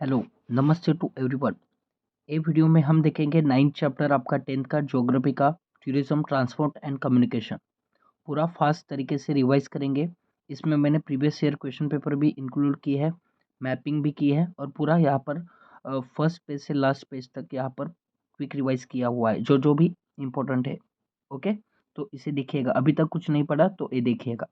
Hello, नमस्ते to everyone. ये video में हम देखेंगे 9th चैप्टर आपका 10th का ज्योग्राफी का टूरिज्म, ट्रांसपोर्ट एंड कम्युनिकेशन। पूरा फास्ट तरीके से रिवाइज करेंगे। इसमें मैंने प्रीवियस ईयर क्वेश्चन पेपर भी इंक्लूड की है, मैपिंग भी की है और पूरा यहाँ पर फर्स्ट पेज से लास्ट पेज तक यहाँ पर क्विक रिवाइज किया हुआ है, जो जो भी इम्पोर्टेंट है। ओके, तो इसे देखिएगा। अभी तक कुछ नहीं पढ़ा तो ये देखिएगा।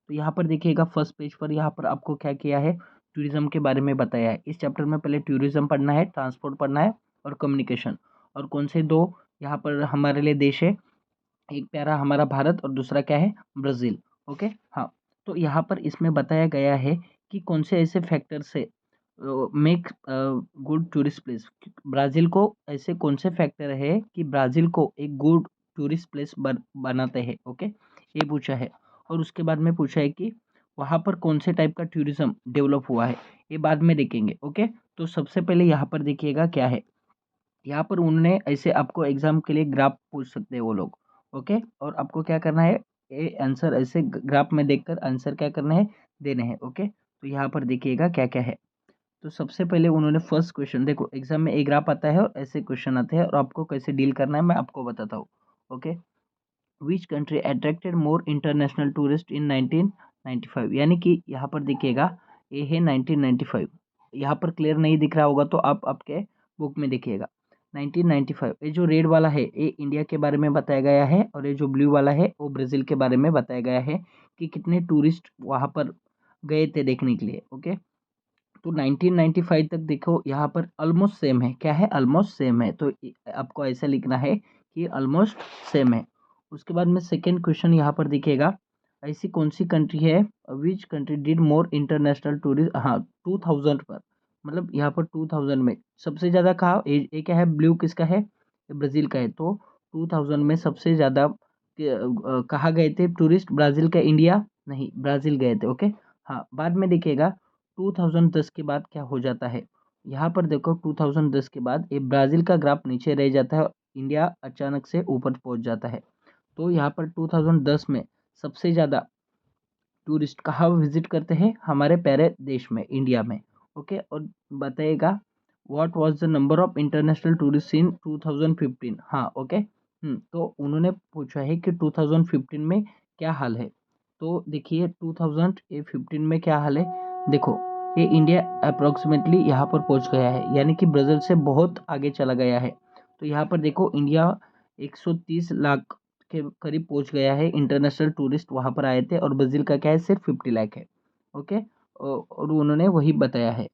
तो यहाँ पर देखिएगा फर्स्ट पेज पर यहाँ पर आपको क्या किया है, टूरिज्म के बारे में बताया है। इस चैप्टर में पहले टूरिज्म पढ़ना है, ट्रांसपोर्ट पढ़ना है और कम्युनिकेशन। और कौन से दो यहाँ पर हमारे लिए देश है, एक प्यारा हमारा भारत और दूसरा क्या है, ब्राज़ील। ओके, हाँ। तो यहाँ पर इसमें बताया गया है कि कौन से ऐसे फैक्टर से make good tourist place. Brazil को ऐसे कौन से फैक्टर है कि ब्राज़ील को एक गुड टूरिस्ट प्लेस बनाते हैं। ओके, ये पूछा है। और उसके बाद में पूछा है कि वहाँ पर कौन से टाइप का टूरिज्म डेवलप हुआ है, ये बाद में देखेंगे। ओके, तो सबसे पहले यहाँ पर देखिएगा क्या है। यहाँ पर उन्होंने ऐसे आपको एग्जाम के लिए ग्राफ पूछ सकते हैं वो लोग। ओके, और आपको क्या करना है, ये आंसर ऐसे ग्राफ में देखकर आंसर क्या करना है, देने हैं। ओके, तो यहाँ पर देखिएगा क्या क्या है। तो सबसे पहले उन्होंने फर्स्ट क्वेश्चन, देखो एग्जाम में एक ग्राफ आता है और ऐसे क्वेश्चन आते हैं और आपको कैसे डील करना है मैं आपको बताता हूँ। Okay, which country attracted more international tourist in 1995, यानी कि यहाँ पर देखिएगा ये है 1995। यहाँ पर क्लियर नहीं दिख रहा होगा तो आप आपके बुक में देखिएगा। 1995, ये जो रेड वाला है ये इंडिया के बारे में बताया गया है और ये जो ब्लू वाला है वो ब्राज़ील के बारे में बताया गया है कि कितने टूरिस्ट वहाँ पर गए थे देखने के लिए। ओके, तो 1995 तक देखो यहाँ पर ऑलमोस्ट सेम है। क्या है, ऑलमोस्ट सेम है। तो आपको ऐसा लिखना है कि ऑलमोस्ट सेम है। उसके बाद में सेकेंड क्वेश्चन यहाँ पर दिखेगा, ऐसी कौन सी कंट्री है, which country did more international tourist. हाँ, 2000 पर, मतलब यहाँ पर 2000 में सबसे ज़्यादा कहा, ये क्या है, ब्लू किसका है, ये ब्राज़ील का है। तो 2000 में सबसे ज़्यादा कहाँ गए थे टूरिस्ट, ब्राज़ील का, इंडिया नहीं, ब्राज़ील गए थे। ओके, हाँ। बाद में देखिएगा 2010 के बाद क्या हो जाता है। यहाँ पर देखो 2010 के बाद ये ब्राज़ील का ग्राफ नीचे रह जाता है और इंडिया अचानक से ऊपर पहुंच जाता है। तो यहाँ पर 2010 में सबसे ज़्यादा टूरिस्ट कहाँ विजिट करते हैं, हमारे प्यारे देश में, इंडिया में। ओके, और बताइएगा what was the number of international tourist in 2015। हाँ, ओके। तो उन्होंने पूछा है कि 2015 में क्या हाल है। तो देखिए 2015 में क्या हाल है, देखो ये इंडिया अप्रोक्सीमेटली यहाँ पर पहुँच गया है, यानी कि ब्राज़ील से बहुत आगे चला गया है। तो यहाँ पर देखो इंडिया 130 लाख के करीब पहुंच गया है, इंटरनेशनल टूरिस्ट वहां पर आए थे, और ब्राज़ील का क्या है, सिर्फ 50 लाख है। ओके, और उन्होंने वही बताया है।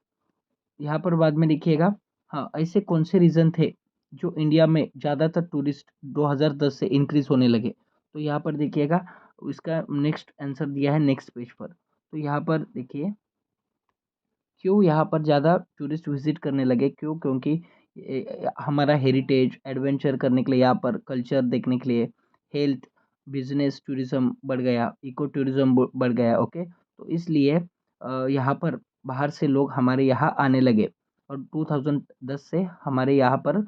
यहाँ पर बाद में देखिएगा, हाँ, ऐसे कौन से रीजन थे जो इंडिया में ज़्यादातर टूरिस्ट 2010 से इंक्रीज होने लगे। तो यहाँ पर देखिएगा इसका नेक्स्ट आंसर दिया है नेक्स्ट पेज पर। तो यहाँ पर देखिए क्यों यहाँ पर ज़्यादा टूरिस्ट विजिट करने लगे, क्यों, क्योंकि हमारा हेरिटेज एडवेंचर करने के लिए, यहाँ पर कल्चर देखने के लिए, हेल्थ, बिजनेस टूरिज्म बढ़ गया, इको टूरिज्म बढ़ गया। ओके, तो इसलिए यहाँ पर बाहर से लोग हमारे यहाँ आने लगे। और 2010 से हमारे यहाँ पर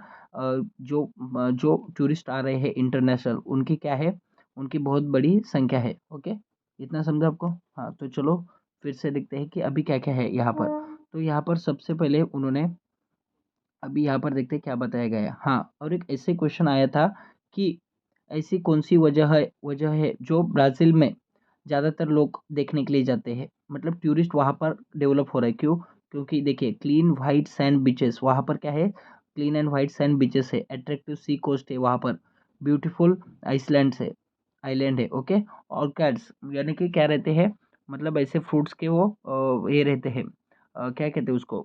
जो टूरिस्ट आ रहे हैं इंटरनेशनल, उनकी क्या है, उनकी बहुत बड़ी संख्या है। ओके, इतना समझा आपको। हाँ, तो चलो फिर से देखते हैं कि अभी क्या क्या है यहाँ पर। तो यहाँ पर सबसे पहले उन्होंने, अभी यहाँ पर देखते हैं क्या बताया गया है। हाँ, और एक ऐसे क्वेश्चन आया था कि ऐसी कौन सी वजह है जो ब्राज़ील में ज़्यादातर लोग देखने के लिए जाते हैं, मतलब टूरिस्ट वहाँ पर डेवलप हो रहा है। क्यों, क्योंकि देखिए क्लीन वाइट सैंड बीचेस, वहाँ पर क्या है, clean and white sand beaches है, अट्रैक्टिव सी कोस्ट है वहाँ पर, ब्यूटीफुल आइलैंड है। ओके, ऑर्किड्स यानी कि क्या रहते हैं, मतलब ऐसे फ्रूट्स के वो ये रहते हैं, क्या कहते हैं उसको,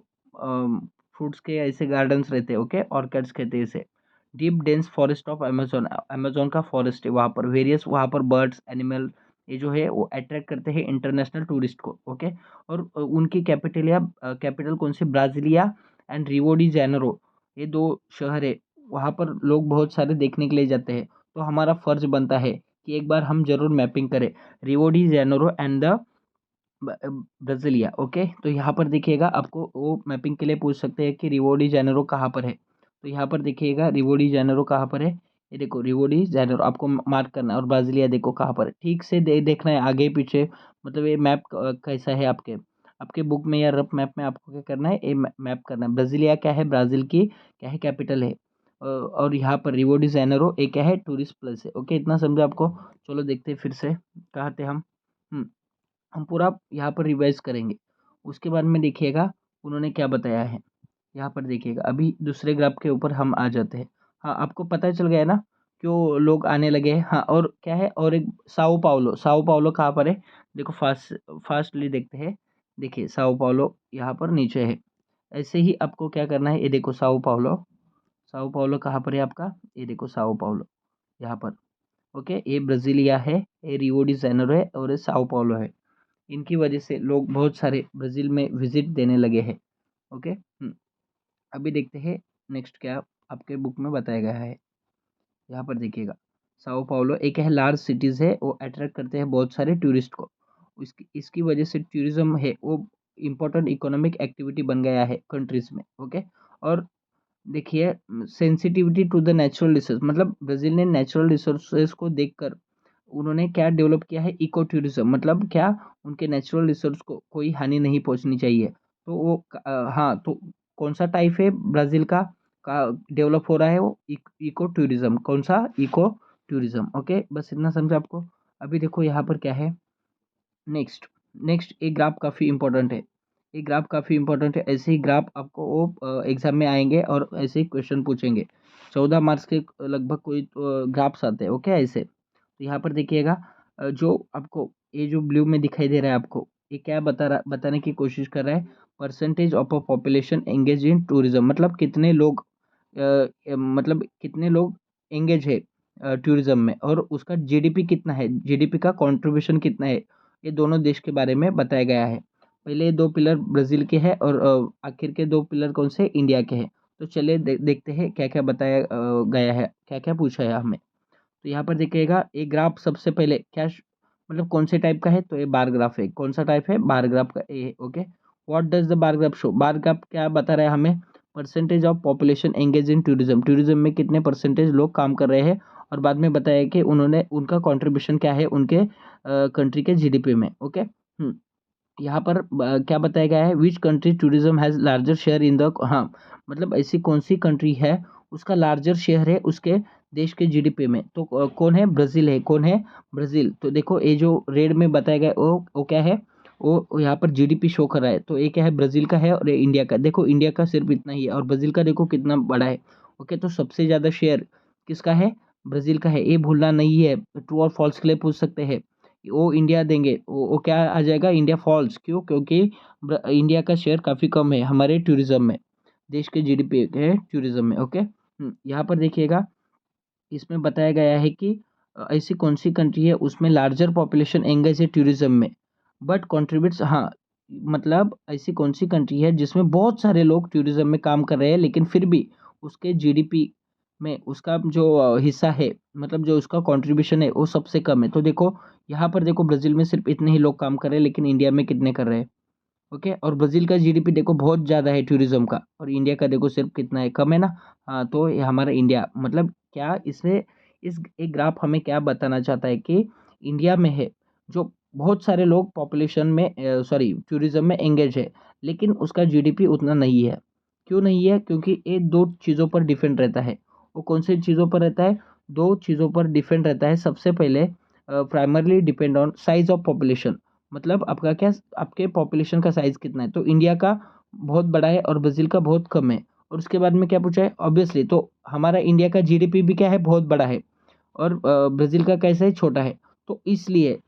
फ्रूट्स के ऐसे गार्डन्स रहते हैं। ओके, ऑर्किड्स कहते हैं इसे। Deep dense forest of Amazon, Amazon का फॉरेस्ट है वहाँ पर, वेरियस वहाँ पर बर्ड्स एनिमल ये जो है वो अट्रैक्ट करते हैं इंटरनेशनल टूरिस्ट को। ओके, और उनकी कैपिटल कौन सी, Brasilia and Rio de Janeiro, ये दो शहर है, वहाँ पर लोग बहुत सारे देखने के लिए जाते हैं। तो हमारा फर्ज बनता है कि एक बार हम जरूर मैपिंग करें रियो de Janeiro and the Brasilia. Okay, तो यहाँ पर देखिएगा आपको वो मैपिंग के लिए पूछ सकते हैं कि रियो डी जेनेरो कहाँ पर है। तो यहाँ पर देखिएगा रियो डी जेनेरो कहाँ पर है, ये देखो रियो डी जेनेरो आपको मार्क करना है, और ब्राज़ीलिया देखो कहाँ पर है। ठीक से देखना है आगे पीछे, मतलब ये मैप कैसा है आपके, आपके बुक में या रफ मैप में आपको क्या करना है, ये मैप करना है। ब्राज़ीलिया क्या है, ब्राज़ील की क्या है, कैपिटल है। और यहाँ पर रियो डी जेनेरो ये क्या है, टूरिस्ट प्लेस है। ओके, इतना समझा आपको। चलो देखते हैं फिर से कहाँ थे हम। हम पूरा यहाँ पर रिवाइज करेंगे। उसके बाद में देखिएगा उन्होंने क्या बताया है। यहाँ पर देखिएगा, अभी दूसरे ग्राफ के ऊपर हम आ जाते हैं। हाँ, आपको पता चल गया ना क्यों लोग आने लगे हैं। हाँ, और क्या है, और एक साओ पाउलो। साओ पाउलो कहाँ पर है, देखो फास्टली देखते हैं। देखिए साओ पाउलो यहाँ पर नीचे है। ऐसे ही आपको क्या करना है, ये देखो साओ पाउलो। साओ पाउलो कहाँ पर है आपका, ये देखो साओ पाउलो यहाँ पर। ओके, ये ब्राज़ीलिया है, ये रियो डी जेनेरो है, और ये साओ पाउलो है। इनकी वजह से लोग बहुत सारे ब्राज़ील में विजिट देने लगे हैं। ओके। अभी देखते हैं नेक्स्ट क्या आपके बुक में बताया गया है। यहाँ पर देखिएगा, साओ पाउलो एक है लार्ज सिटीज़ है, वो अट्रैक्ट करते हैं बहुत सारे टूरिस्ट को। इसकी इसकी वजह से टूरिज्म है वो इम्पोर्टेंट इकोनॉमिक एक्टिविटी बन गया है कंट्रीज में। ओके। और देखिए, sensitivity to the natural resource, मतलब ब्राज़ील ने नेचुरल रिसोर्सेज को देखकर उन्होंने क्या डेवलप किया है, इको टूरिज्म। मतलब क्या, उनके नेचुरल रिसोर्स को कोई हानि नहीं पहुंचनी चाहिए। तो वो हाँ, तो कौन सा टाइप है ब्राज़ील का डेवलप हो रहा है, वो इको टूरिज्म। कौन सा, इको टूरिज्म। ओके, बस इतना समझा आपको। अभी देखो यहाँ पर क्या है नेक्स्ट। नेक्स्ट एक ग्राफ काफ़ी इंपॉर्टेंट है। ये ग्राफ काफ़ी इंपॉर्टेंट है। ऐसे ही ग्राफ आपको वो एग्जाम में आएंगे और ऐसे ही क्वेश्चन पूछेंगे। 14 मार्क्स के लगभग कोई ग्राफ्स आते हैं। ओके, ऐसे तो यहाँ पर देखिएगा, जो आपको ये जो ब्लू में दिखाई दे रहा है आपको, ये क्या बताने की कोशिश कर रहा है, percentage of a population engage in tourism. मतलब कितने लोग मतलब कितने लोग एंगेज है टूरिज्म में, और उसका जीडीपी कितना है, जीडीपी का कंट्रीब्यूशन कितना है, ये दोनों देश के बारे में बताया गया है। पहले ये दो पिलर ब्राज़ील के हैं, और आखिर के दो पिलर कौन से, इंडिया के हैं। तो चलिए देखते हैं क्या क्या बताया गया है, क्या क्या पूछा है हमें। तो यहाँ पर देखिएगा, एक ग्राफ सबसे पहले क्या मतलब कौन से टाइप का है, तो ये बार ग्राफ है। कौन सा टाइप है, बार ग्राफ का ए है। Okay, what does the bar graph show, bar graph क्या बता रहा है हमें, percentage of population engage in tourism, tourism में कितने परसेंटेज लोग काम कर रहे हैं। और बाद में बताया कि उन्होंने उनका कंट्रीब्यूशन क्या है उनके कंट्री के जीडीपी में। ओके। यहाँ पर क्या बताया गया है, which country tourism has larger share in the, हाँ, मतलब ऐसी कौन सी कंट्री है उसका लार्जर शेयर है उसके देश के जीडीपी में। तो कौन है, ब्राज़ील है। कौन है, ब्राज़ील। तो देखो ये जो रेड में बताया गया वो क्या है, वो यहाँ पर जीडीपी शो कर रहा है। तो ये क्या है, ब्राज़ील का है, और ये इंडिया का। देखो इंडिया का सिर्फ इतना ही है, और ब्राज़ील का देखो कितना बड़ा है। ओके, तो सबसे ज़्यादा शेयर किसका है, ब्राज़ील का है। ये भूलना नहीं है, ट्रू और फॉल्स के लिए पूछ सकते हैं। वो इंडिया देंगे, वो क्या आ जाएगा, इंडिया फॉल्स। क्यों, क्योंकि इंडिया का शेयर काफ़ी कम है हमारे टूरिज्म में, देश के जीडीपी के टूरिज्म में। ओके। यहाँ पर देखिएगा, इसमें बताया गया है कि ऐसी कौन सी कंट्री है उसमें लार्जर पॉपुलेशन एंगेज है टूरिज्म में, बट कंट्रीब्यूट्स, हाँ, मतलब ऐसी कौन सी कंट्री है जिसमें बहुत सारे लोग टूरिज्म में काम कर रहे हैं, लेकिन फिर भी उसके जीडीपी में उसका जो हिस्सा है, मतलब जो उसका कंट्रीब्यूशन है वो सबसे कम है। तो देखो यहाँ पर देखो, ब्राज़ील में सिर्फ इतने ही लोग काम कर रहे हैं, लेकिन इंडिया में कितने कर रहे हैं। ओके, और ब्राज़ील का जीडीपी देखो बहुत ज़्यादा है टूरिज्म का, और इंडिया का देखो सिर्फ कितना है, कम है ना। हाँ, तो ये हमारा इंडिया, मतलब क्या इससे, इस एक ग्राफ हमें क्या बताना चाहता है कि इंडिया में है जो बहुत सारे लोग पॉपुलेशन में, सॉरी, टूरिज्म में एंगेज है, लेकिन उसका जीडीपी उतना नहीं है। क्यों नहीं है, क्योंकि ये दो चीज़ों पर डिपेंड रहता है। वो कौन सी चीज़ों पर रहता है, दो चीज़ों पर डिपेंड रहता है। सबसे पहले primarily depend on size of population, मतलब आपका क्या, आपके पॉपुलेशन का साइज कितना है। तो इंडिया का बहुत बड़ा है और ब्राज़ील का बहुत कम है। और उसके बाद में क्या पूछा है, ऑब्वियसली तो हमारा इंडिया का जीडीपी भी क्या है, बहुत बड़ा है, और ब्राज़ील का कैसा है, छोटा है। तो इसलिए,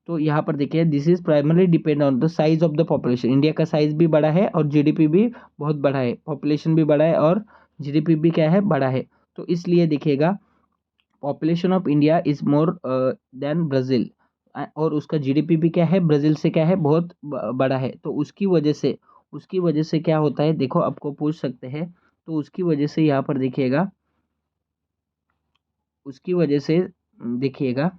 तो यहाँ पर देखिए, this is primarily depend on the size of the population. India का साइज भी बड़ा है और जीडीपी भी बहुत बड़ा है, पॉपुलेशन भी बड़ा है और जीडीपी भी क्या है, बड़ा है। तो इसलिए देखिएगा, population of India is more than Brazil, और उसका जीडीपी भी क्या है, ब्राज़ील से क्या है, बहुत बड़ा है। तो उसकी वजह से क्या होता है, देखो आपको पूछ सकते हैं। तो उसकी वजह से यहाँ पर देखिएगा, उसकी वजह से देखिएगा,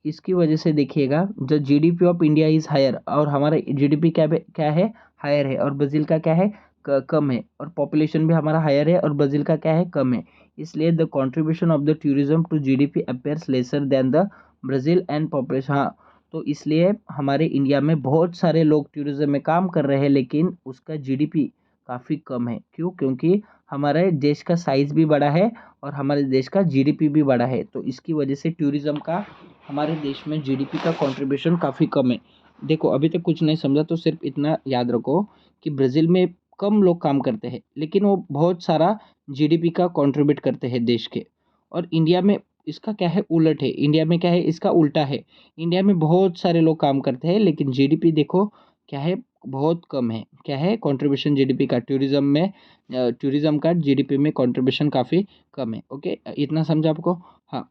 इसकी वजह से देखिएगा, the GDP of India is higher, और हमारा जीडीपी क्या है, हायर है, और ब्राज़ील का क्या है, कम है। और पॉपुलेशन भी हमारा हायर है और ब्राज़ील का क्या है, कम है। इसलिए the contribution of the tourism to GDP appears lesser than the Brazil and population. हाँ, तो इसलिए हमारे इंडिया में बहुत सारे लोग टूरिज्म में काम कर रहे हैं, लेकिन उसका जीडीपी काफ़ी कम है। क्यों? क्योंकि हमारे देश का साइज़ भी बड़ा है और हमारे देश का जीडीपी भी बड़ा है, तो इसकी वजह से टूरिज्म का हमारे देश में जीडीपी का कंट्रीब्यूशन काफ़ी कम है। देखो, अभी तक कुछ नहीं समझा तो सिर्फ इतना याद रखो कि ब्राज़ील में कम लोग काम करते हैं, लेकिन वो बहुत सारा जीडीपी का कंट्रीब्यूट करते हैं देश के। और इंडिया में इसका क्या है, उलट है। इंडिया में क्या है, इसका उल्टा है। इंडिया में बहुत सारे लोग काम करते हैं, लेकिन जीडीपी देखो क्या है, बहुत कम है। क्या है कंट्रीब्यूशन जीडीपी का, टूरिज्म में टूरिज्म का जीडीपी में कंट्रीब्यूशन काफ़ी कम है। ओके, इतना समझा आपको? हाँ,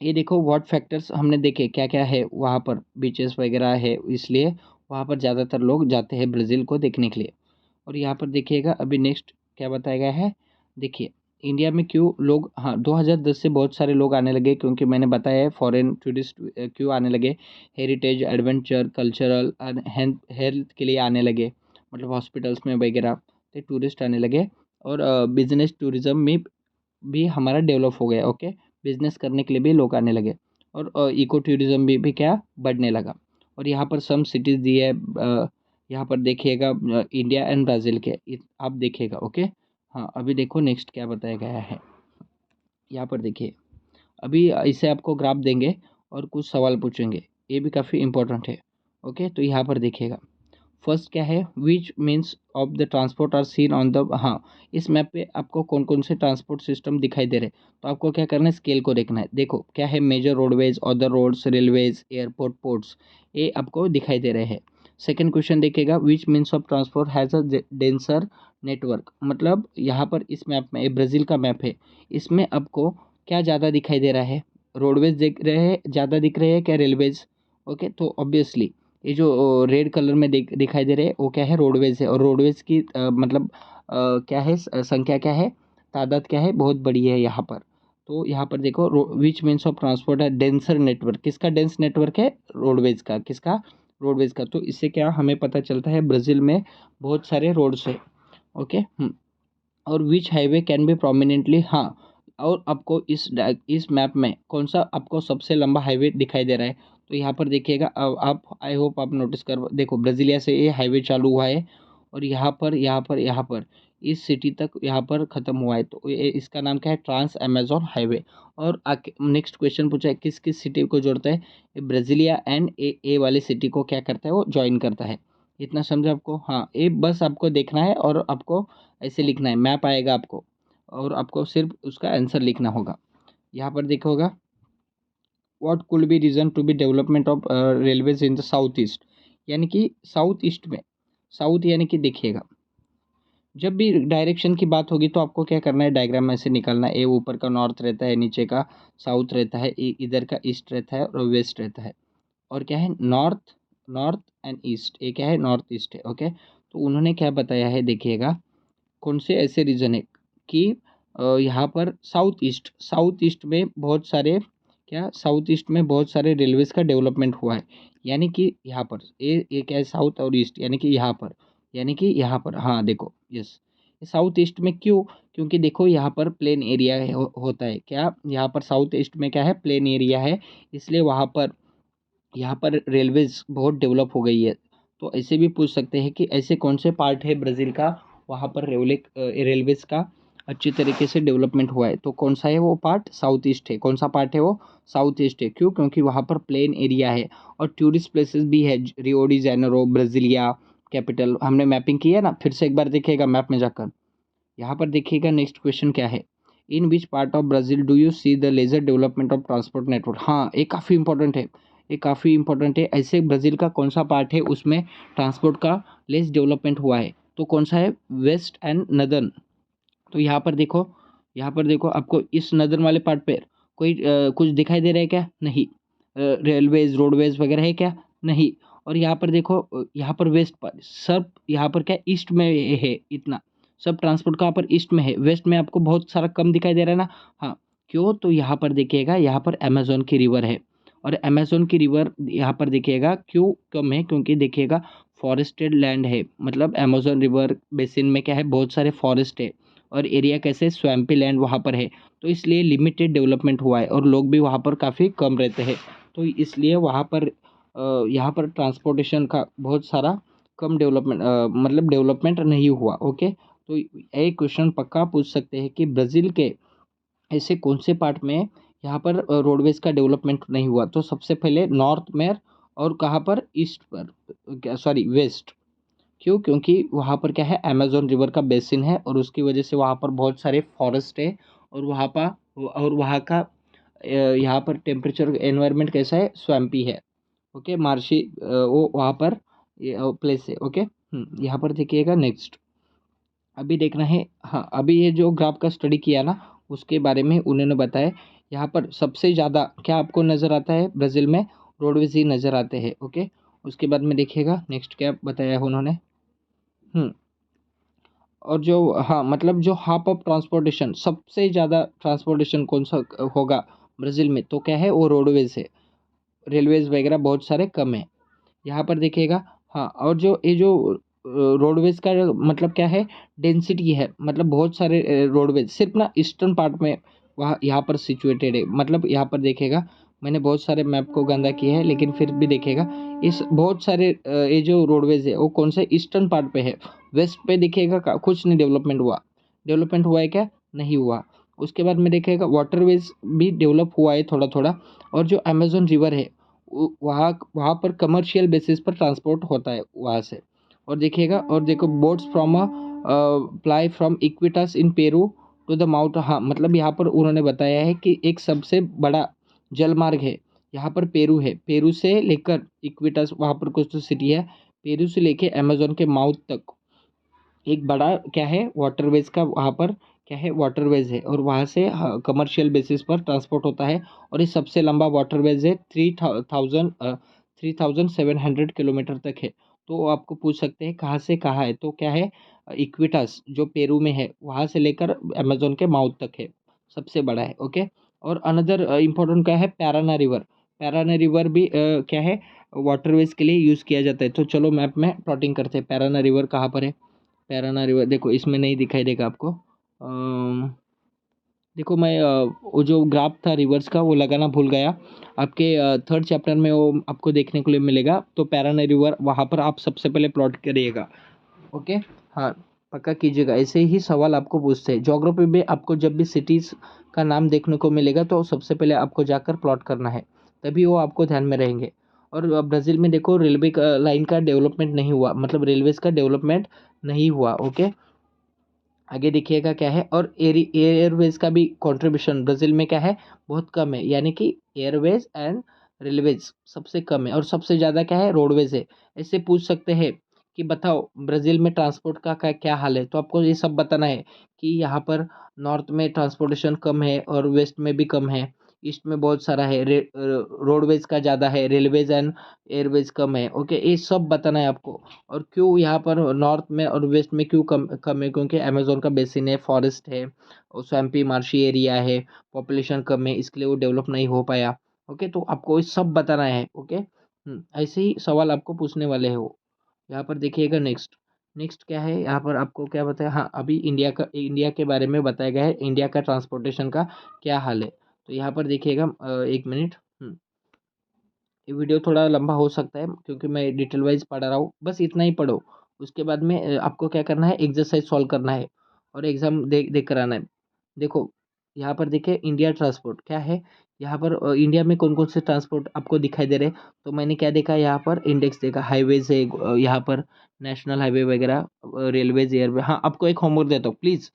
ये देखो व्हाट फैक्टर्स हमने देखे, क्या क्या है वहाँ पर, बीचेस वगैरह है, इसलिए वहाँ पर ज़्यादातर लोग जाते हैं ब्राज़ील को देखने के लिए। और यहाँ पर देखिएगा अभी नेक्स्ट क्या बताया गया है। देखिए, इंडिया में क्यों लोग, हाँ, 2010 से बहुत सारे लोग आने लगे, क्योंकि मैंने बताया है फॉरेन टूरिस्ट क्यों आने लगे। हेरिटेज, एडवेंचर, कल्चरल और हेल्थ के लिए आने लगे, मतलब हॉस्पिटल्स में वगैरह तो टूरिस्ट आने लगे। और बिजनेस टूरिज्म में भी हमारा डेवलप हो गया। ओके, बिजनेस करने के लिए भी लोग आने लगे। और इको टूरिज्म भी क्या बढ़ने लगा। और यहाँ पर सम सिटीज़ दी है, यहाँ पर देखिएगा इंडिया एंड ब्राज़ील के, आप देखिएगा। ओके, हाँ, अभी देखो नेक्स्ट क्या बताया गया है। यहाँ पर देखिए, अभी इसे आपको ग्राफ देंगे और कुछ सवाल पूछेंगे, ये भी काफ़ी इंपॉर्टेंट है। ओके, तो यहाँ पर देखिएगा फर्स्ट क्या है, which means of the transport are seen on the, हाँ, इस मैप पे आपको कौन कौन से ट्रांसपोर्ट सिस्टम दिखाई दे रहे हैं, तो आपको क्या करना है, स्केल को देखना है। देखो क्या है, major roadways, other roads, railways, airport, ports, ये आपको दिखाई दे रहे हैं। सेकंड क्वेश्चन देखिएगा, which means of transport has a denser network, मतलब यहाँ पर इस मैप में, ये ब्राज़ील का मैप है, इसमें आपको क्या ज़्यादा दिखाई दे रहा है, रोडवेज दिख रहे हैं ज़्यादा, दिख रहे हैं क्या रेलवेज? ओके, तो ऑब्वियसली ये जो रेड कलर में दिखाई दे रहे हैं वो क्या है, रोडवेज है। और रोडवेज की मतलब क्या है, संख्या क्या है, तादाद क्या है, बहुत बड़ी है यहाँ पर। तो यहाँ पर देखो, विच मीन्स ऑफ ट्रांसपोर्ट है डेंसर नेटवर्क, किसका डेंस नेटवर्क है, रोडवेज का, किसका, रोडवेज का। तो इससे क्या हमें पता चलता है, ब्राज़ील में बहुत सारे रोड्स है। ओके, और विच हाईवे कैन बी प्रोमिनेंटली, हाँ, और आपको इस मैप में कौन सा आपको सबसे लंबा हाईवे दिखाई दे रहा है, तो यहाँ पर देखिएगा। अब आप, आई होप आप नोटिस कर, देखो ब्राज़ीलिया से ये हाईवे चालू हुआ है और यहाँ पर इस सिटी तक यहाँ पर ख़त्म हुआ है, तो इसका नाम क्या है, ट्रांस अमेजोन हाईवे। और नेक्स्ट क्वेश्चन पूछा है, किस किस सिटी को जोड़ता है, ये ब्राज़ीलिया एंड ए वाली सिटी को क्या करता है, वो ज्वाइन करता है। इतना समझा आपको? हाँ, ये बस आपको देखना है और आपको ऐसे लिखना है, मैप आएगा आपको और आपको सिर्फ उसका आंसर लिखना होगा। यहाँ पर देखा होगा, what could be reason to be development of railways in the south east, यानी कि साउथ ईस्ट में, साउथ यानी कि देखिएगा, जब भी डायरेक्शन की बात होगी तो आपको क्या करना है, डायग्राम में से निकालना है। ए ऊपर का नॉर्थ रहता है, नीचे का साउथ रहता है, इधर का ईस्ट रहता है और वेस्ट रहता है। और क्या है, नॉर्थ, नॉर्थ एंड ईस्ट, ये क्या है, नॉर्थ ईस्ट है। ओके, तो उन्होंने क्या बताया है, देखिएगा कौन से ऐसे रीजन है कि यहाँ पर साउथ ईस्ट में बहुत सारे, क्या, साउथ ईस्ट में बहुत सारे रेलवेज का डेवलपमेंट हुआ है। यानी कि यहाँ पर ये क्या है, साउथ और ईस्ट, यानी कि यहाँ पर, यानी कि यहाँ पर, हाँ देखो, यस, साउथ ईस्ट में क्यों, क्योंकि देखो यहाँ पर प्लेन एरिया होता है। क्या, यहाँ पर साउथ ईस्ट में क्या है, प्लेन एरिया है, इसलिए वहाँ पर, यहाँ पर रेलवेज बहुत डेवलप हो गई है। तो ऐसे भी पूछ सकते हैं कि ऐसे कौन से पार्ट है ब्राज़ील का, वहाँ पर रेलवेज का अच्छी तरीके से डेवलपमेंट हुआ है, तो कौन सा है वो पार्ट, साउथ ईस्ट है। कौन सा पार्ट है वो, साउथ ईस्ट है। क्यों? क्योंकि वहाँ पर प्लेन एरिया है और टूरिस्ट प्लेसेस भी है, रियो डी जेनेरो, ब्राज़ीलिया कैपिटल, हमने मैपिंग की है ना, फिर से एक बार देखिएगा मैप में जाकर। यहाँ पर देखिएगा नेक्स्ट क्वेश्चन क्या है, in which part of Brazil do you see the lesser development of transport network, हाँ, ये काफ़ी इंपॉर्टेंट है, ये काफ़ी इंपॉर्टेंट है। ऐसे ब्राज़ील का कौन सा पार्ट है उसमें ट्रांसपोर्ट का लेस डेवलपमेंट हुआ है, तो कौन सा है, वेस्ट एंड नदर्न। तो यहाँ पर देखो, यहाँ पर देखो आपको इस नदर्न वाले पार्ट पे कोई कुछ दिखाई दे रहा है क्या, नहीं। रेलवेज, रोडवेज वगैरह है क्या, नहीं। और यहाँ पर देखो, यहाँ पर वेस्ट पर सब, यहाँ पर क्या ईस्ट में है, इतना सब ट्रांसपोर्ट का यहाँ पर ईस्ट में है, वेस्ट में आपको बहुत सारा कम दिखाई दे रहा है ना। हाँ, क्यों? तो यहाँ पर देखिएगा, यहाँ पर अमेजोन की रिवर है और अमेजोन की रिवर यहाँ पर देखिएगा क्यों कम है, क्योंकि देखिएगा फॉरेस्टेड लैंड है, मतलब अमेजोन रिवर बेसिन में क्या है, बहुत सारे फॉरेस्ट है और एरिया कैसे, स्वैम्पी लैंड वहाँ पर है, तो इसलिए लिमिटेड डेवलपमेंट हुआ है और लोग भी वहाँ पर काफ़ी कम रहते हैं, तो इसलिए वहाँ पर यहाँ पर ट्रांसपोर्टेशन का बहुत सारा कम डेवलपमेंट मतलब डेवलपमेंट नहीं हुआ। ओके, तो एक क्वेश्चन पक्का पूछ सकते हैं कि ब्राज़ील के ऐसे कौन से पार्ट में यहाँ पर रोडवेज का डेवलपमेंट नहीं हुआ। तो सबसे पहले नॉर्थ में, और कहाँ पर, ईस्ट पर, सॉरी वेस्ट। क्यों? क्योंकि वहाँ पर क्या है, अमेजोन रिवर का बेसिन है और उसकी वजह से वहाँ पर बहुत सारे फॉरेस्ट है, और वहाँ का यहाँ पर टेम्परेचर एनवायरनमेंट कैसा है, स्वैम्पी है। ओके, मार्शी वो वहाँ पर प्लेस है। ओके, यहाँ पर देखिएगा नेक्स्ट। अभी देखना है, हाँ, अभी ये जो ग्राफ का स्टडी किया ना, उसके बारे में उन्होंने बताया। यहाँ पर सबसे ज़्यादा क्या आपको नज़र आता है, ब्राज़ील में रोडवेज ही नज़र आते हैं। ओके, उसके बाद में देखिएगा नेक्स्ट क्या बताया है उन्होंने। और जो, हाँ, मतलब जो हाफ ऑफ ट्रांसपोर्टेशन, सबसे ज़्यादा ट्रांसपोर्टेशन कौन सा होगा ब्राज़ील में, तो क्या है, वो रोडवेज है। रेलवेज वगैरह बहुत सारे कम है। यहाँ पर देखिएगा, हाँ, और जो ये जो रोडवेज का मतलब क्या है, डेंसिटी है, मतलब बहुत सारे रोडवेज सिर्फ ना ईस्टर्न पार्ट में वहाँ यहाँ पर सिचुएटेड है। मतलब यहाँ पर देखिएगा, मैंने बहुत सारे मैप को गंदा किया है, लेकिन फिर भी देखिएगा, इस बहुत सारे ये जो रोडवेज है वो कौन से ईस्टर्न पार्ट पे है। वेस्ट पे देखिएगा कुछ नहीं डेवलपमेंट हुआ। डेवलपमेंट हुआ है क्या? नहीं हुआ। उसके बाद में देखिएगा वाटरवेज भी डेवलप हुआ है थोड़ा थोड़ा। और जो अमेजोन रिवर है, वहाँ वहाँ पर कमर्शियल बेसिस पर ट्रांसपोर्ट होता है वहाँ से। और देखिएगा, और देखो, boats from ply from Iquitos in Peru to the mouth. हाँ, मतलब यहाँ पर उन्होंने बताया है कि एक सबसे बड़ा जलमार्ग है यहाँ पर पेरू है। पेरू से लेकर इक्विटास, वहाँ पर कुछ तो सिटी है, पेरू से लेके अमेजोन के माउथ तक एक बड़ा क्या है, वाटरवेज का वहाँ पर क्या है, वाटरवेज है, और वहाँ से कमर्शियल बेसिस पर ट्रांसपोर्ट होता है। और ये सबसे लंबा वाटरवेज है, 3,700 किलोमीटर तक है। तो वो आपको पूछ सकते हैं कहाँ से कहाँ है, तो क्या है, इक्विटास जो पेरू में है, वहाँ से लेकर अमेजोन के माउथ तक है, सबसे बड़ा है। ओके, और अनदर इम्पोर्टेंट क्या है, पैराना रिवर। पैराना रिवर भी क्या है, वाटरवेज के लिए यूज़ किया जाता है। तो चलो मैप में प्लॉटिंग करते हैं, पैराना रिवर कहाँ पर है। पैराना रिवर देखो, इसमें नहीं दिखाई देगा आपको। देखो, मैं वो जो ग्राफ था रिवर्स का वो लगाना भूल गया। आपके थर्ड चैप्टर में वो आपको देखने को लिए मिलेगा। तो पैराना रिवर वहाँ पर आप सबसे पहले प्लॉट करिएगा। ओके, हाँ, पक्का कीजिएगा। ऐसे ही सवाल आपको पूछते हैं ज्योग्राफी में। आपको जब भी सिटीज़ का नाम देखने को मिलेगा तो सबसे पहले आपको जाकर प्लॉट करना है, तभी वो आपको ध्यान में रहेंगे। और ब्राज़ील में देखो, रेलवे का लाइन का डेवलपमेंट नहीं हुआ, मतलब रेलवेज का डेवलपमेंट नहीं हुआ। ओके, आगे देखिएगा क्या है, और एयरवेज का भी कंट्रीब्यूशन ब्राज़ील में क्या है, बहुत कम है। यानी कि एयरवेज एंड रेलवेज सबसे कम है, और सबसे ज़्यादा क्या है, रोडवेज है। ऐसे पूछ सकते हैं कि बताओ ब्राज़ील में ट्रांसपोर्ट का क्या हाल है, तो आपको ये सब बताना है कि यहाँ पर नॉर्थ में ट्रांसपोर्टेशन कम है और वेस्ट में भी कम है, ईस्ट में बहुत सारा है, रोडवेज का ज़्यादा है, रेलवेज एंड एयरवेज कम है। ओके, ये सब बताना है आपको। और क्यों यहाँ पर नॉर्थ में और वेस्ट में क्यों कम कम है, क्योंकि अमेजोन का बेसिन है, फॉरेस्ट है, और स्वैम्पी मार्शी एरिया है, पॉपुलेशन कम है, इसके लिए वो डेवलप नहीं हो पाया। ओके, तो आपको ये सब बताना है। ओके, ऐसे ही सवाल आपको पूछने वाले हो। यहाँ पर देखिएगा नेक्स्ट। नेक्स्ट क्या है, यहाँ पर आपको क्या बताया, हाँ, अभी इंडिया के बारे में बताया गया है, इंडिया का ट्रांसपोर्टेशन का क्या हाल है। तो यहाँ पर देखिएगा, एक मिनट। ये वीडियो थोड़ा लंबा हो सकता है क्योंकि मैं डिटेल वाइज पढ़ा रहा हूँ, बस इतना ही पढ़ो। उसके बाद में आपको क्या करना है, एक्सरसाइज सॉल्व करना है और एग्जाम देख कर आना है। देखो, यहाँ पर देखिए, इंडिया ट्रांसपोर्ट क्या है। यहाँ पर इंडिया में कौन कौन से ट्रांसपोर्ट आपको दिखाई दे रहे हैं। तो मैंने क्या देखा, यहाँ पर इंडेक्स देखा, हाईवेज है, यहाँ पर नेशनल हाईवे वगैरह, रेलवेज, एयरवे। हाँ, आपको एक होमवर्क देता हूँ प्लीज़।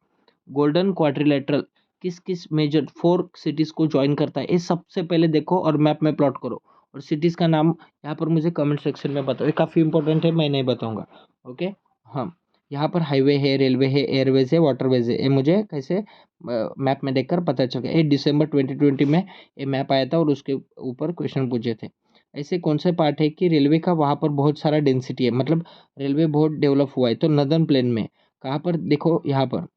गोल्डन क्वाड्रिलेटरल किस किस मेजर 4 सिटीज़ को ज्वाइन करता है, ये सबसे पहले देखो और मैप में प्लॉट करो। और सिटीज़ का नाम यहाँ पर मुझे कमेंट सेक्शन में बताओ, ये काफ़ी इंपॉर्टेंट है, मैं नहीं बताऊँगा। ओके, हाँ, यहाँ पर हाईवे है, रेलवे है, एयरवेज है, वाटरवेज है, ये मुझे कैसे मैप में देखकर पता चल गया। ये दिसंबर 2020 में ये मैप आया था और उसके ऊपर क्वेश्चन पूछे थे। ऐसे कौन से पार्ट है कि रेलवे का वहाँ पर बहुत सारा डेंसिटी है, मतलब रेलवे बहुत डेवलप हुआ है। तो नदर्न प्लेन में कहाँ पर देखो, यहाँ पर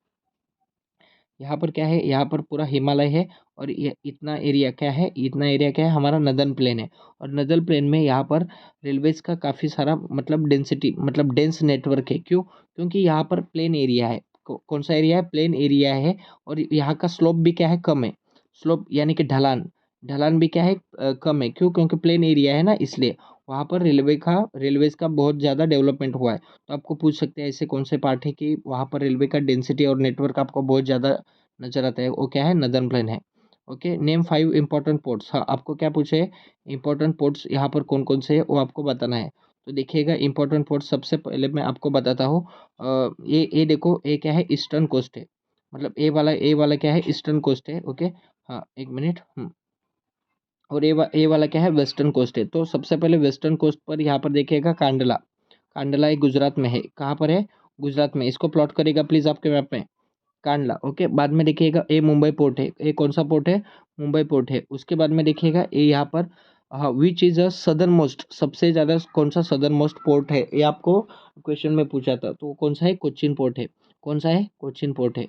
क्या है, यहाँ पर पूरा हिमालय है। और ये इतना एरिया क्या है, हमारा नदर्न प्लेन है। और नदर्न प्लेन में यहाँ पर रेलवेज का काफ़ी सारा मतलब डेंसिटी, मतलब डेंस नेटवर्क है। क्यों? क्योंकि यहाँ पर प्लेन एरिया है। कौन सा एरिया है? प्लेन एरिया है। और यहाँ का स्लोप भी क्या है, कम है। स्लोप यानी कि ढलान ढलान भी क्या है, कम है। क्यों? क्योंकि प्लेन एरिया है ना, इसलिए। वहाँ पर रेलवेज का बहुत ज़्यादा डेवलपमेंट हुआ है। तो आपको पूछ सकते हैं ऐसे कौन से पार्ट है कि वहाँ पर रेलवे का डेंसिटी और नेटवर्क आपको बहुत ज़्यादा नज़र आता है, वो क्या है, नदर्न प्लेन है। Okay, name 5 important ports. हाँ, आपको क्या पूछे, इंपॉर्टेंट पोर्ट्स यहाँ पर कौन कौन से है वो आपको बताना है। तो देखिएगा इंपॉर्टेंट पोर्ट्स सबसे पहले मैं आपको बताता हूँ। ये देखो, ये क्या है, ईस्टर्न कोस्ट है, मतलब ए वाला क्या है, ईस्टर्न कोस्ट है। ओके, हाँ, एक मिनट। और ये वाला क्या है, वेस्टर्न कोस्ट है। तो सबसे पहले वेस्टर्न कोस्ट पर यहाँ पर देखिएगा कांडला। कांडला एक गुजरात में है। कहाँ पर है, गुजरात में। इसको प्लॉट करेगा प्लीज़ आपके मैप में, कांडला। ओके, बाद में देखिएगा ये मुंबई पोर्ट है। ये कौन सा पोर्ट है, मुंबई पोर्ट है। उसके बाद में देखिएगा ये यहाँ पर, हाँ, which is a southern most, सबसे ज़्यादा कौन सा सदर्न मोस्ट पोर्ट है, ये आपको क्वेश्चन में पूछा था। तो कौन सा है, कोचिन पोर्ट है। कौन सा है, कोचिन पोर्ट है।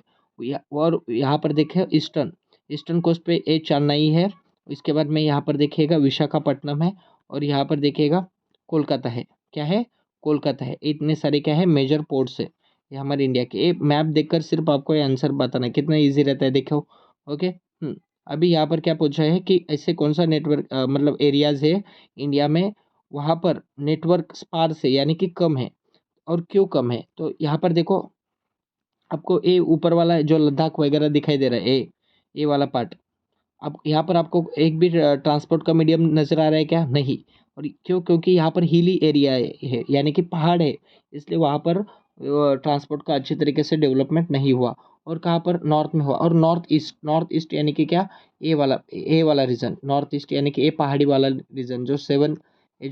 और यहाँ पर देखिए ईस्टर्न ईस्टर्न कोस्ट पे ये चेन्नई है। इसके बाद में यहाँ पर देखिएगा विशाखापट्टनम है। और यहाँ पर देखिएगा कोलकाता है। क्या है, कोलकाता है। इतने सारे क्या है, मेजर पोर्ट्स है ये हमारे इंडिया के। ये मैप देखकर सिर्फ आपको ये आंसर बताना है, कितना इजी रहता है, देखो। ओके। अभी यहाँ पर क्या पूछा है कि ऐसे कौन सा नेटवर्क मतलब एरियाज है इंडिया में, वहाँ पर नेटवर्क स्पार्स है, यानी कि कम है। और क्यों कम है, तो यहाँ पर देखो, आपको ये ऊपर वाला जो लद्दाख वगैरह दिखाई दे रहा है, ये वाला पार्ट, अब यहाँ पर आपको एक भी ट्रांसपोर्ट का मीडियम नज़र आ रहा है क्या, नहीं। और क्यों, क्योंकि यहाँ पर हिली एरिया है, यानी कि पहाड़ है, इसलिए वहाँ पर ट्रांसपोर्ट का अच्छी तरीके से डेवलपमेंट नहीं हुआ। और कहाँ पर, नॉर्थ में हुआ। और नॉर्थ ईस्ट यानी कि क्या, ए वाला रीजन, नॉर्थ ईस्ट यानी कि ये पहाड़ी वाला रीजन, जो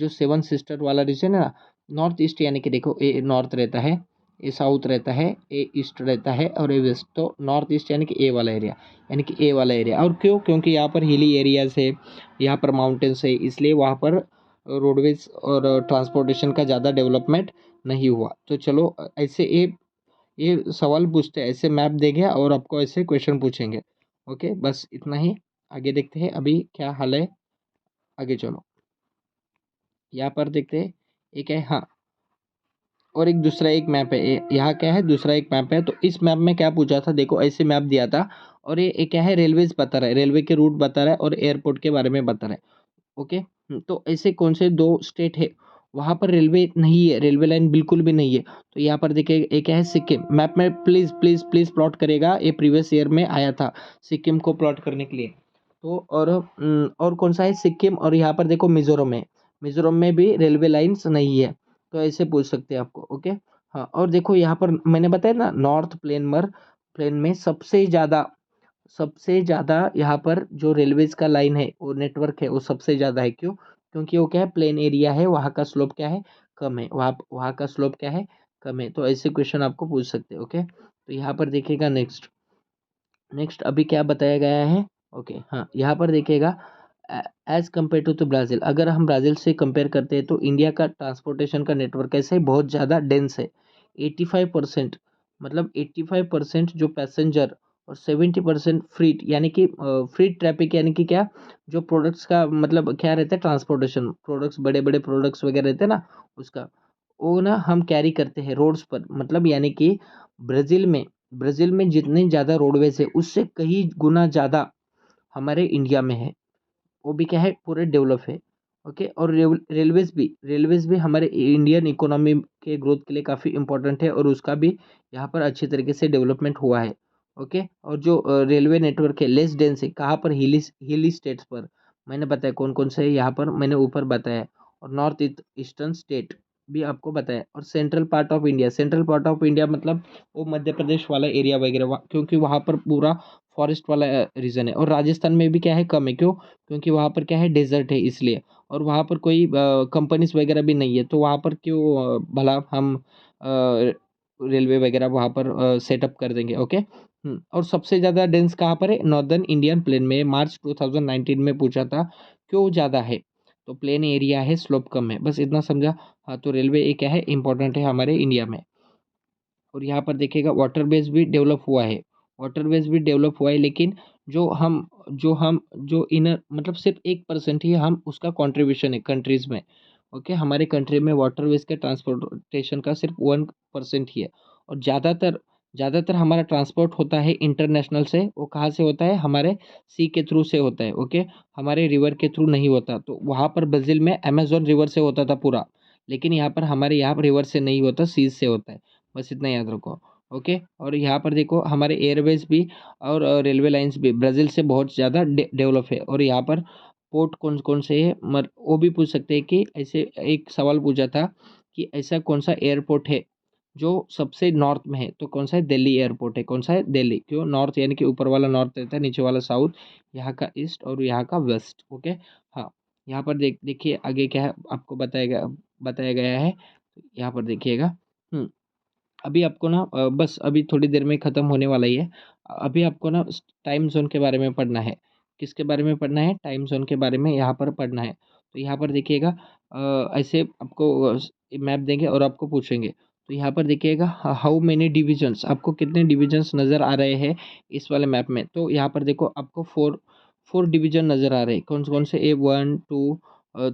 सेवन सिस्टर वाला रीजन है ना, नॉर्थ ईस्ट यानी कि देखो, ए नॉर्थ रहता है, ए साउथ रहता है, ए ईस्ट रहता है, और ए वेस्ट। तो नॉर्थ ईस्ट यानी कि ए वाला एरिया, यानी कि ए वाला एरिया। और क्यों, क्योंकि यहाँ पर हिली एरियाज है, यहाँ पर माउंटेन्स है, इसलिए वहाँ पर रोडवेज और ट्रांसपोर्टेशन का ज़्यादा डेवलपमेंट नहीं हुआ। तो चलो, ऐसे ये सवाल पूछते हैं, ऐसे मैप देंगे और आपको ऐसे क्वेश्चन पूछेंगे। ओके, बस इतना ही। आगे देखते हैं अभी क्या हाल है, आगे चलो। यहाँ पर देखते हैं, एक है, हाँ, और एक दूसरा एक मैप है। यहाँ क्या है, दूसरा एक मैप है। तो इस मैप में क्या पूछा था, देखो ऐसे मैप दिया था। और ये क्या है, रेलवेज बता रहा है, रेलवे के रूट बता रहा है और एयरपोर्ट के बारे में बता रहा है। ओके। तो ऐसे कौन से दो स्टेट है वहाँ पर रेलवे नहीं है, रेलवे लाइन बिल्कुल भी नहीं है। तो यहाँ पर देखिए, एक क्या है, सिक्किम। मैप में प्लीज प्लीज प्लीज प्लॉट करेगा, ये प्रीवियस ईयर में आया था सिक्किम को प्लॉट करने के लिए। तो और कौन सा है, सिक्किम। और यहाँ पर देखो मिजोरम है, मिजोरम में भी रेलवे लाइंस नहीं है। तो ऐसे पूछ सकते हैं आपको। ओके। हाँ, और देखो यहाँ पर मैंने बताया ना, नॉर्थ प्लेन में सबसे ज़्यादा यहाँ पर जो रेलवेज का लाइन है, वो नेटवर्क है, वो सबसे ज़्यादा है। क्यों, क्योंकि वो क्या है, प्लेन एरिया है, वहाँ का स्लोप क्या है, कम है। वहाँ का स्लोप क्या है, कम है। तो ऐसे क्वेश्चन आपको पूछ सकते हैं। ओके, तो यहाँ पर देखिएगा, नेक्स्ट नेक्स्ट अभी क्या बताया गया है। ओके, हाँ, यहाँ पर देखिएगा, एज कम्पेयर टू ब्राज़ील, अगर हम ब्राज़ील से कंपेयर करते हैं तो इंडिया का ट्रांसपोर्टेशन का नेटवर्क कैसे है, बहुत ज़्यादा डेंस है। 85%, मतलब 85% जो पैसेंजर और 70% फ्रीट, यानी कि फ्रीट ट्रैफिक, यानी कि क्या, जो प्रोडक्ट्स का मतलब क्या रहता है, ट्रांसपोर्टेशन प्रोडक्ट्स, बड़े बड़े प्रोडक्ट्स वगैरह रहते हैं ना, उसका, वो ना हम कैरी करते हैं रोड्स पर, मतलब यानी कि ब्राज़ील में ब्राज़ील में जितने ज़्यादा रोडवेज है, उससे कई गुना ज़्यादा हमारे इंडिया में है। वो भी क्या है, पूरे डेवलप है। ओके। और रेलवेज भी हमारे इंडियन इकोनॉमी के ग्रोथ के लिए काफ़ी इंपॉर्टेंट है, और उसका भी यहाँ पर अच्छी तरीके से डेवलपमेंट हुआ है। ओके। और जो रेलवे नेटवर्क है, लेस डेंस है, कहाँ पर, हिली स्टेट्स पर। मैंने बताया कौन कौन से है, यहाँ पर मैंने ऊपर बताया। और नॉर्थ ईस्टर्न स्टेट भी आपको बताया। और सेंट्रल पार्ट ऑफ इंडिया मतलब वो मध्य प्रदेश वाला एरिया वगैरह, क्योंकि वहाँ पर पूरा फॉरेस्ट वाला रीजन है। और राजस्थान में भी क्या है, कम है। क्यों, क्योंकि वहाँ पर क्या है, डेजर्ट है, इसलिए। और वहाँ पर कोई कंपनीज वगैरह भी नहीं है, तो वहाँ पर क्यों भला हम रेलवे वगैरह वहाँ पर सेटअप कर देंगे। ओके। और सबसे ज़्यादा डेंस कहाँ पर है, नॉर्दर्न इंडियन प्लेन में। मार्च 2019 में पूछा था, क्यों ज़्यादा है, तो प्लेन एरिया है, स्लोप कम है, बस इतना समझा। हाँ, तो रेलवे एक क्या है, इंपॉर्टेंट है हमारे इंडिया में। और यहाँ पर देखिएगा, वाटर बेस भी डेवलप हुआ है, लेकिन जो इनर, मतलब सिर्फ 1% ही हम उसका कंट्रीब्यूशन है कंट्रीज में। ओके, हमारे कंट्री में वाटरवेज के ट्रांसपोर्टेशन का सिर्फ 1% ही है। और ज़्यादातर हमारा ट्रांसपोर्ट होता है इंटरनेशनल से, वो कहाँ से होता है, हमारे सी के थ्रू से होता है, ओके, हमारे रिवर के थ्रू नहीं होता। तो वहाँ पर ब्राज़ील में अमेज़न रिवर से होता था पूरा, लेकिन यहाँ पर हमारे यहाँ पर रिवर से नहीं होता, सीज से होता है, बस इतना याद रखो, ओके। और यहाँ पर देखो हमारे एयरवेज भी और रेलवे लाइंस भी ब्राज़ील से बहुत ज़्यादा डेवलप है। और यहाँ पर पोर्ट कौन कौन से है, वो भी पूछ सकते हैं कि ऐसे एक सवाल पूछा था कि ऐसा कौन सा एयरपोर्ट है जो सबसे नॉर्थ में है, तो कौन सा है, दिल्ली एयरपोर्ट है। कौन सा है, दिल्ली। क्यों नॉर्थ, यानी कि ऊपर वाला नॉर्थ रहता है, नीचे वाला साउथ, यहाँ का ईस्ट और यहाँ का वेस्ट, ओके। हाँ, यहाँ पर देखिए आगे क्या है आपको बताया गया है, यहाँ पर देखिएगा। अभी आपको ना बस अभी थोड़ी देर में ख़त्म होने वाला ही है। अभी आपको ना टाइम जोन के बारे में पढ़ना है। किसके बारे में पढ़ना है, टाइम जोन के बारे में यहाँ पर पढ़ना है। तो यहाँ पर देखिएगा ऐसे आपको मैप देंगे और आपको पूछेंगे। तो यहाँ पर देखिएगा हाउ मेनी डिविजन्स, आपको कितने डिविजन्स नज़र आ रहे हैं इस वाले मैप में। तो यहाँ पर देखो आपको फोर फोर डिवीजन नज़र आ रहे हैं। कौन कौन से, A1 2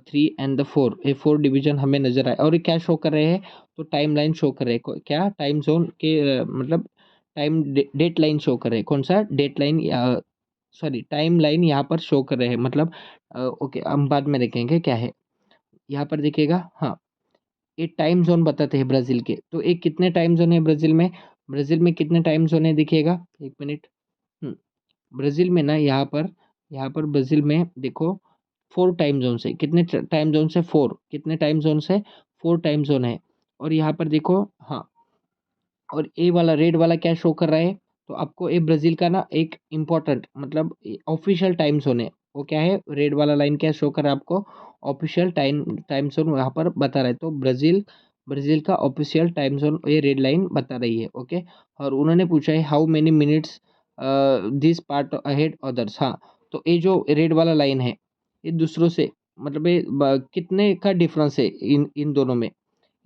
3 एंड द फोर, ये फोर डिवीजन हमें नज़र आए। और ये क्या शो कर रहे हैं, तो टाइम लाइन शो कर रहे हैं। क्या टाइम जोन के मतलब टाइम डेट लाइन शो कर रहे हैं। कौन सा date line, sorry time line यहाँ पर शो कर रहे हैं, मतलब ओके, हम बाद में देखेंगे क्या है। यहाँ पर देखिएगा, हाँ, ये टाइम जोन बताते हैं ब्राज़ील के। तो एक कितने टाइम जोन है ब्राज़ील में, ब्राज़ील में कितने टाइम जोन है देखिएगा, एक मिनट। ब्राज़ील में ना यहाँ पर ब्राज़ील में देखो फोर टाइम जोन से, कितने टाइम जोन से, फोर, कितने टाइम जोन से, फोर टाइम जोन है। और यहाँ पर देखो, हाँ, और ए वाला रेड वाला क्या शो कर रहा है, तो आपको ये ब्राज़ील का ना एक इम्पोर्टेंट मतलब ऑफिशियल टाइम जोन है। वो क्या है, रेड वाला लाइन क्या शो कर रहा है आपको, ऑफिशियल टाइम जोन वहाँ पर बता रहा है। तो ब्राज़ील का ऑफिशियल टाइम जोन ये रेड लाइन बता रही है, ओके। और उन्होंने पूछा है how many minutes this part ahead others. हाँ, तो ये जो रेड वाला लाइन है, ये दूसरों से मतलब ये कितने का डिफरेंस है इन इन दोनों में,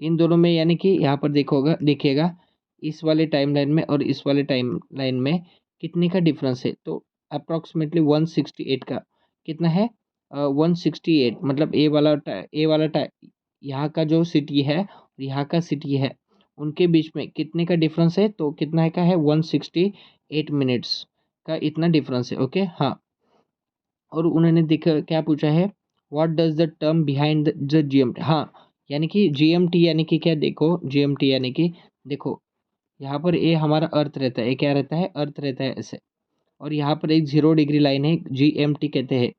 इन दोनों में, यानी कि यहाँ पर देखिएगा इस वाले टाइम लाइन में और इस वाले टाइम लाइन में कितने का डिफरेंस है। तो अप्रॉक्सीमेटली 168 का, कितना है, 168, मतलब ए वाला यहाँ का जो सिटी है, यहाँ का सिटी है, उनके बीच में कितने का डिफरेंस है, तो कितना का है, 168 मिनट्स का इतना डिफरेंस है, ओके। हाँ, और उन्होंने देखा क्या पूछा है, what does the term behind the GMT. हाँ, यानी कि जीएमटी यानी कि क्या, देखो जीएमटी यानी कि देखो यहाँ पर ए हमारा अर्थ रहता है, ये क्या रहता है, अर्थ रहता है ऐसे। और यहाँ पर एक 0 डिग्री लाइन है, GMT कहते हैं,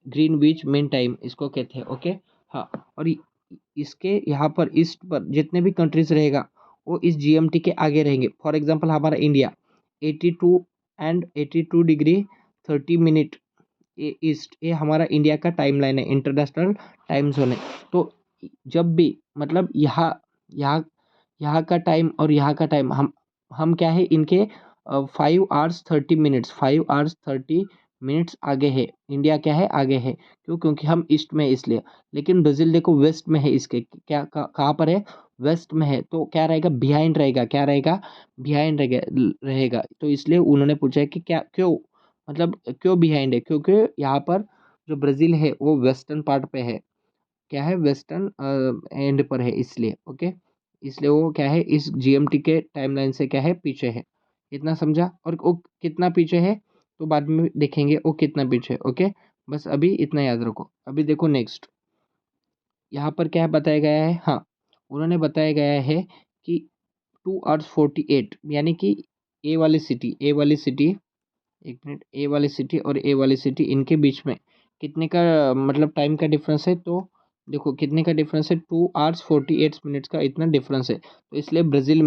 ग्रीनविच मीन टाइम इसको कहते हैं, ओके। हाँ, और इसके यहाँ पर ईस्ट पर जितने भी कंट्रीज रहेगा वो इस GMT के आगे रहेंगे। फॉर एग्जांपल हमारा इंडिया 82 डिग्री 30 मिनट ये ईस्ट, ये हमारा इंडिया का टाइम लाइन है, इंटरनेशनल टाइम जोन है। तो जब भी मतलब यहाँ यहाँ का टाइम और यहाँ का टाइम हम क्या है, इनके 5 hours 30 minutes 5 hours 30 minutes आगे है। इंडिया क्या है, आगे है, क्यों, क्योंकि हम ईस्ट में है इसलिए। लेकिन ब्राज़ील देखो वेस्ट में है, इसके क्या कहाँ पर है, वेस्ट में है। तो क्या रहेगा, बिहाइंड रहेगा, क्या रहेगा, बिहाइंड रहेगा। तो इसलिए उन्होंने पूछा है कि क्या, क्यों, मतलब क्यों बिहाइंड है, क्योंकि यहाँ पर जो ब्राज़ील है वो वेस्टर्न पार्ट पे है, क्या है, वेस्टर्न एंड पर है, इसलिए, ओके। इसलिए वो क्या है, इस GMT के टाइमलाइन से क्या है, पीछे है। इतना समझा। और वो कितना पीछे है, तो बाद में देखेंगे वो कितना पीछे है, ओके। बस अभी इतना याद रखो। अभी देखो नेक्स्ट, यहाँ पर क्या बताया गया है, हाँ, उन्होंने बताया गया है कि 2 hours 48, यानी कि ए वाली सिटी, एक मिनट, ए वाली सिटी और ए वाली सिटी इनके बीच में कितने का मतलब टाइम का डिफरेंस है। तो देखो कितने का डिफरेंस है, 2 hours 48 minutes का इतना डिफरेंस है। तो इसलिए ब्राज़ील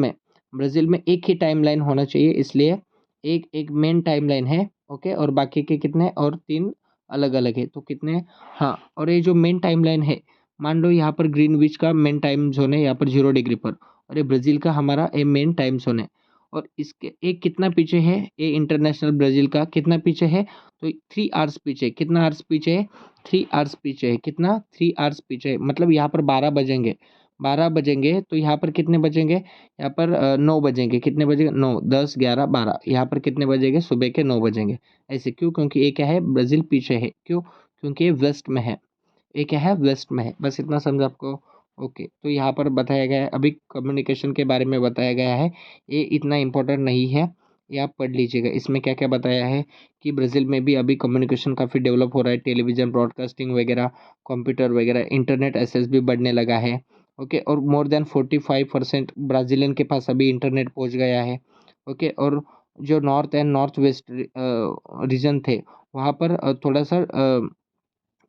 में एक ही टाइम लाइन होना चाहिए, इसलिए एक एक मेन टाइम लाइन है, ओके। और बाकी के कितने, और तीन अलग अलग है, तो कितने। हाँ, और ये जो मेन टाइम लाइन है, मान लो यहाँ पर ग्रीनविच का मेन टाइम जोन है यहाँ पर 0 डिग्री पर, और ये ब्राज़ील का हमारा ये मेन टाइम जोन है। और इसके एक कितना पीछे है, ये इंटरनेशनल ब्राज़ील का कितना पीछे है, तो 3 hours पीछे, कितना आवर्स पीछे है, 3 hours पीछे है, कितना, 3 hours पीछे है। मतलब यहाँ पर 12 बजेंगे, 12 बजेंगे, तो यहाँ पर कितने बजेंगे, यहाँ पर 9 बजेंगे, कितने बजेंगे, 9 10 11 12, यहाँ पर कितने बजेंगे, सुबह के 9 बजेंगे। ऐसे क्यों, क्योंकि ये क्या है, ब्राज़ील पीछे है, क्यों, क्योंकि ये वेस्ट में है, ये क्या है, वेस्ट में है। बस इतना समझ आपको ओके, तो यहाँ पर बताया गया है, अभी कम्युनिकेशन के बारे में बताया गया है, ये इतना इम्पोर्टेंट नहीं है, ये आप पढ़ लीजिएगा। इसमें क्या क्या बताया है कि ब्राज़ील में भी अभी कम्युनिकेशन काफ़ी डेवलप हो रहा है, टेलीविज़न ब्रॉडकास्टिंग वगैरह, कंप्यूटर वगैरह, इंटरनेट एक्सेस भी बढ़ने लगा है। ओके, और मोर देन 45% ब्राज़ीलियन के पास अभी इंटरनेट पहुँच गया है। ओके, और जो north and north west region थे, वहाँ पर थोड़ा सा क्या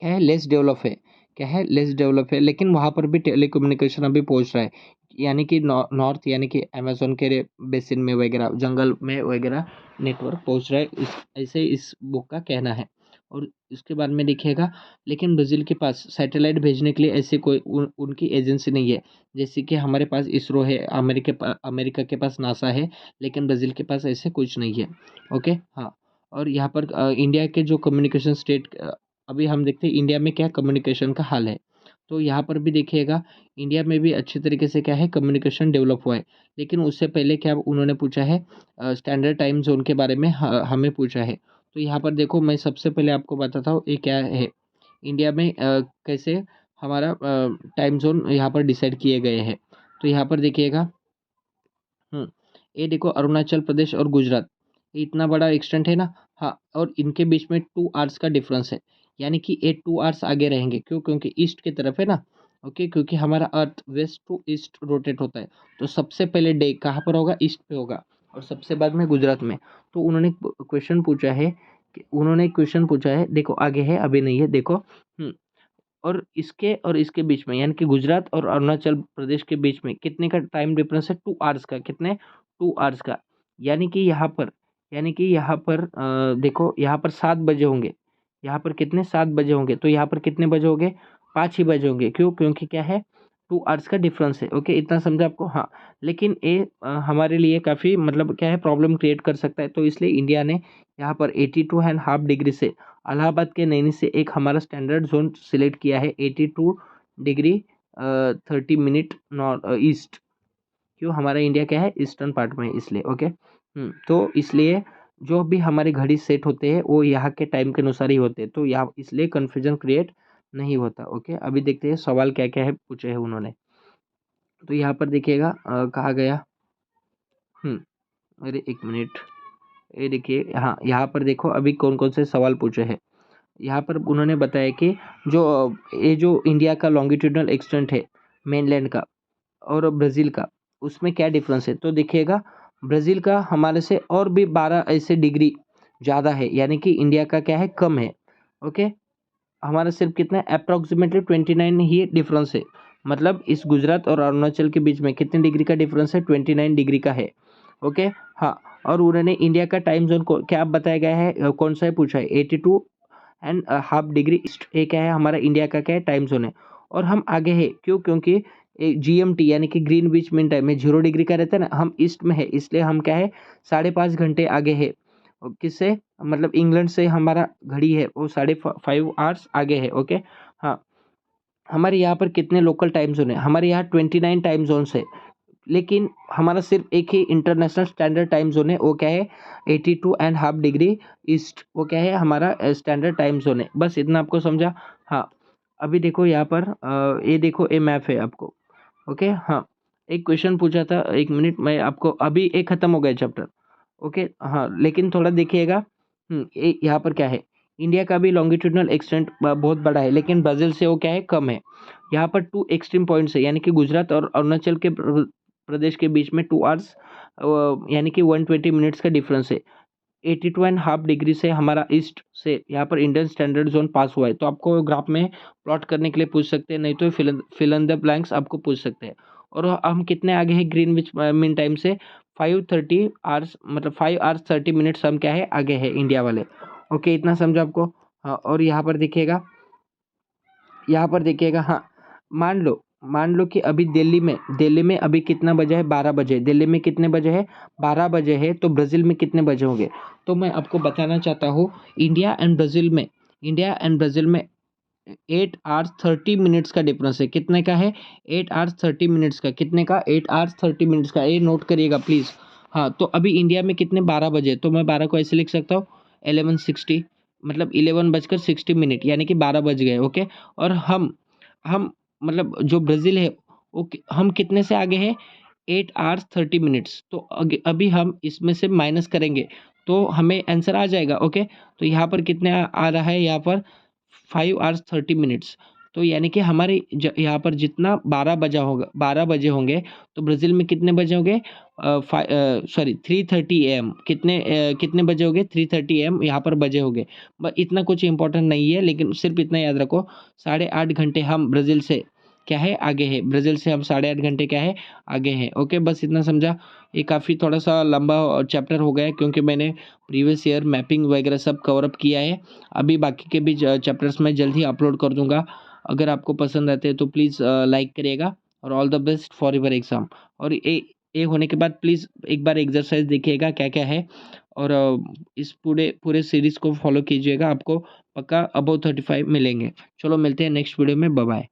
है, लेस डेवलप है। क्या है, लेस डेवलप है, लेकिन वहाँ पर भी टेलीकम्युनिकेशन अभी पहुँच रहा है। यानी कि नॉर्थ, यानी कि अमेज़न के बेसिन में वगैरह, जंगल में वगैरह नेटवर्क पहुँच रहा है, इस ऐसे इस बुक का कहना है। और इसके बाद में देखिएगा, लेकिन ब्राज़ील के पास सैटेलाइट भेजने के लिए ऐसी कोई उनकी एजेंसी नहीं है। जैसे कि हमारे पास इसरो है, अमेरिका के पास नासा है, लेकिन ब्राज़ील के पास ऐसे कुछ नहीं है। ओके, हाँ। और यहाँ पर इंडिया के जो कम्युनिकेशन स्टेट, अभी हम देखते हैं इंडिया में क्या कम्युनिकेशन का हाल है। तो यहाँ पर भी देखिएगा, इंडिया में भी अच्छे तरीके से क्या है, कम्युनिकेशन डेवलप हुआ है। लेकिन उससे पहले क्या उन्होंने पूछा है, स्टैंडर्ड टाइम जोन के बारे में हमें पूछा है। तो यहाँ पर देखो, मैं सबसे पहले आपको बताता हूँ ये क्या है। इंडिया में कैसे हमारा टाइम जोन यहाँ पर डिसाइड किए गए हैं। तो यहाँ पर देखिएगा, ये देखो, अरुणाचल प्रदेश और गुजरात, ये इतना बड़ा एक्सटेंट है ना। हाँ, और इनके बीच में 2 आवर्स का डिफरेंस है। यानी कि ये 2 आवर्स आगे रहेंगे, क्यों? क्योंकि ईस्ट की तरफ है ना। ओके, क्योंकि हमारा अर्थ वेस्ट टू ईस्ट रोटेट होता है। तो सबसे पहले डे कहाँ पर होगा? ईस्ट पे होगा, और सबसे बाद में गुजरात में। तो उन्होंने क्वेश्चन पूछा है, देखो आगे है, अभी नहीं है, देखो। और इसके बीच में, यानी कि गुजरात और अरुणाचल प्रदेश के बीच में कितने का टाइम डिफरेंस है? 2 आवर्स का। कितने? 2 आवर्स का। यानी कि यहाँ पर देखो, यहाँ पर 7 बजे होंगे। यहाँ पर कितने? 7 बजे होंगे। तो यहाँ पर कितने बजे होंगे? 5 ही बजे होंगे। क्यों? क्योंकि क्या है, 2 आवर्स का डिफरेंस है। ओके, इतना समझा आपको? हाँ। लेकिन ये हमारे लिए काफ़ी, मतलब क्या है, प्रॉब्लम क्रिएट कर सकता है। तो इसलिए इंडिया ने यहाँ पर 82.5 डिग्री से, इलाहाबाद के नैनी से एक हमारा स्टैंडर्ड जोन सिलेक्ट किया है, 82 डिग्री 30 मिनट नॉर्थ ईस्ट। क्यों? हमारा इंडिया क्या है, ईस्टर्न पार्ट में है, इसलिए। ओके, तो इसलिए जो भी हमारे घड़ी सेट होते हैं वो यहाँ के टाइम के अनुसार ही होते हैं, तो यहाँ इसलिए कन्फ्यूजन क्रिएट नहीं होता। ओके, अभी देखते हैं सवाल क्या क्या है, पूछे हैं उन्होंने। तो यहाँ पर देखिएगा, कहा गया, अरे एक मिनट, ये देखिए, हाँ, यहाँ पर देखो अभी कौन कौन से सवाल पूछे हैं। यहाँ पर उन्होंने बताया कि जो ये जो इंडिया का लॉन्गिट्यूडनल एक्सटेंट है, मेनलैंड का और ब्राज़ील का, उसमें क्या डिफरेंस है? तो देखिएगा, ब्राज़ील का हमारे से और भी 12 ऐसे डिग्री ज़्यादा है, यानी कि इंडिया का क्या है, कम है। ओके, हमारा सिर्फ कितना है, अप्रॉक्सीमेटली 29 ही डिफरेंस है। मतलब इस गुजरात और अरुणाचल के बीच में कितने डिग्री का डिफरेंस है? 29 डिग्री का है। ओके, हाँ। और उन्होंने इंडिया का टाइम जोन को क्या बताया गया है, कौन सा है पूछा है? 82.5 डिग्री ईस्ट, ये क्या है, हमारा इंडिया का क्या है, टाइम जोन है। और हम आगे है, क्यों? क्योंकि GMT यानी कि ग्रीनविच मीन टाइम में 0 डिग्री का रहता है ना, हम ईस्ट में है, इसलिए हम क्या है, 5.5 घंटे आगे है। और किससे? मतलब इंग्लैंड से हमारा घड़ी है वो 5.5 आवर्स आगे है। ओके, हाँ। हमारे यहाँ पर कितने लोकल टाइम जोन है? हमारे यहाँ 29 टाइम जोन्स है, लेकिन हमारा सिर्फ एक ही इंटरनेशनल स्टैंडर्ड टाइम जोन है, वो क्या है, 82.5 डिग्री ईस्ट, वो क्या है, हमारा स्टैंडर्ड टाइम जोन है। बस इतना आपको समझा? हाँ। अभी देखो यहाँ पर ये देखो, ये मैप है आपको। ओके, हाँ। एक क्वेश्चन पूछा था, एक मिनट, मैं आपको, अभी एक खत्म हो गया चैप्टर। ओके, हाँ, लेकिन थोड़ा देखिएगा। यहाँ पर क्या है, इंडिया का भी लॉन्गिट्यूडनल एक्सटेंट बहुत बड़ा है, लेकिन ब्राज़ील से वो क्या है, कम है। यहाँ पर 2 एक्सट्रीम पॉइंट्स है, यानी कि गुजरात और अरुणाचल के प्रदेश के बीच में 2 आवर्स, यानी कि 120 मिनट्स का डिफरेंस है। 82.5 डिग्री से हमारा ईस्ट से यहाँ पर इंडियन स्टैंडर्ड जोन पास हुआ है। तो आपको ग्राफ में प्लॉट करने के लिए पूछ सकते हैं, नहीं तो फिल इन द ब्लैंक्स आपको पूछ सकते हैं। और हम कितने आगे हैं ग्रीनविच मीन टाइम से? 5:30 आवर्स, मतलब 5 आवर्स 30 मिनट्स हम क्या है, आगे है इंडिया वाले। ओके, इतना समझो आपको? हाँ, और यहाँ पर देखिएगा, हाँ। मान लो कि अभी दिल्ली में अभी कितना बजे है? 12 बजे। दिल्ली में कितने बजे है? 12 बजे है। तो ब्राज़ील में कितने बजे होंगे? तो मैं आपको बताना चाहता हूँ, इंडिया एंड ब्राज़ील में 8 आवर्स 30 मिनट्स का डिफरेंस है। कितने का है? 8 आवर्स 30 मिनट्स का। कितने का? 8 आवर्स 30 मिनट्स का। ये नोट करिएगा प्लीज़। हाँ, तो अभी इंडिया में कितने? 12 बजे, तो मैं 12 को ऐसे लिख सकता हूँ, 11:60, मतलब 11 बजकर 60 मिनट, यानी कि 12 बज गए। ओके, और हम मतलब जो ब्राज़ील है वो हम कितने से आगे हैं 8 आवर्स 30 मिनट्स। तो अभी हम इसमें से माइनस करेंगे तो हमें आंसर आ जाएगा। ओके, तो यहाँ पर कितने आ रहा है, यहाँ पर 5 आवर्स 30 मिनट्स। तो यानी कि हमारे यहाँ पर जितना 12 बजे होंगे तो ब्राज़ील में कितने बजे होंगे, 3:30 AM। कितने बजे हो गए, 3:30 AM यहाँ पर बजे हो गए। इतना कुछ इंपॉर्टेंट नहीं है, लेकिन सिर्फ इतना याद रखो 8.5 घंटे हम ब्राज़ील से क्या है आगे है, ब्राज़ील से हम 8.5 घंटे क्या है आगे हैं। ओके, बस इतना समझा। ये काफ़ी थोड़ा सा लंबा चैप्टर हो गया है क्योंकि मैंने प्रीवियस ईयर मैपिंग वगैरह सब कवर अप किया है। अभी बाकी के भी चैप्टर्स मैं जल्द ही अपलोड कर दूंगा। अगर आपको पसंद आते हैं तो प्लीज़ लाइक करिएगा, और all the best for your exam. और ये होने के बाद प्लीज़ एक बार एक्सरसाइज देखिएगा क्या क्या है, और इस पूरे पूरे सीरीज़ को फॉलो कीजिएगा, आपको पक्का अबव 35 मिलेंगे। चलो मिलते हैं नेक्स्ट वीडियो में, बाय बाय।